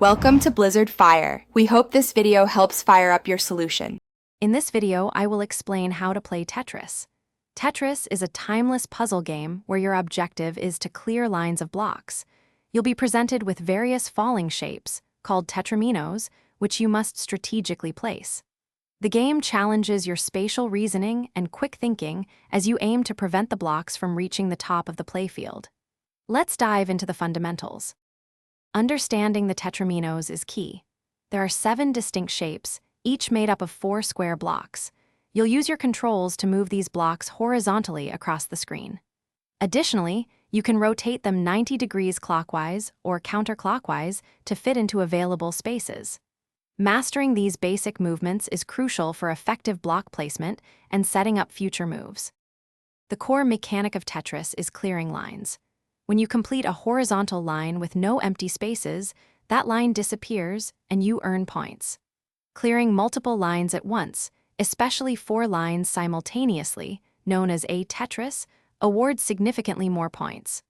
Welcome to Blizzard Fire. We hope this video helps fire up your solution. In this video, I will explain how to play Tetris. Tetris is a timeless puzzle game where your objective is to clear lines of blocks. You'll be presented with various falling shapes, called tetraminos, which you must strategically place. The game challenges your spatial reasoning and quick thinking as you aim to prevent the blocks from reaching the top of the playfield. Let's dive into the fundamentals. Understanding the tetraminos is key. There are 7 distinct shapes, each made up of 4 square blocks. You'll use your controls to move these blocks horizontally across the screen. Additionally, you can rotate them 90 degrees clockwise or counterclockwise to fit into available spaces. Mastering these basic movements is crucial for effective block placement and setting up future moves. The core mechanic of Tetris is clearing lines. When you complete a horizontal line with no empty spaces, that line disappears and you earn points. Clearing multiple lines at once, especially 4 lines simultaneously, known as a Tetris, awards significantly more points.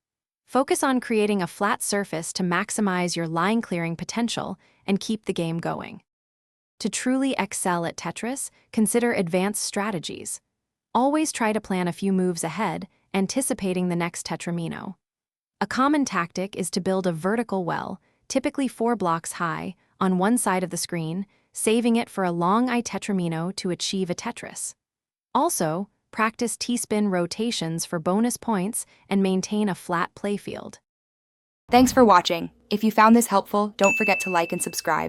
Focus on creating a flat surface to maximize your line clearing potential and keep the game going. To truly excel at Tetris, consider advanced strategies. Always try to plan a few moves ahead, anticipating the next tetramino. A common tactic is to build a vertical well, typically 4 blocks high, on one side of the screen, saving it for a long tetramino to achieve a Tetris. Also, practice T-spin rotations for bonus points and maintain a flat playfield. Thanks for watching. If you found this helpful, don't forget to like and subscribe.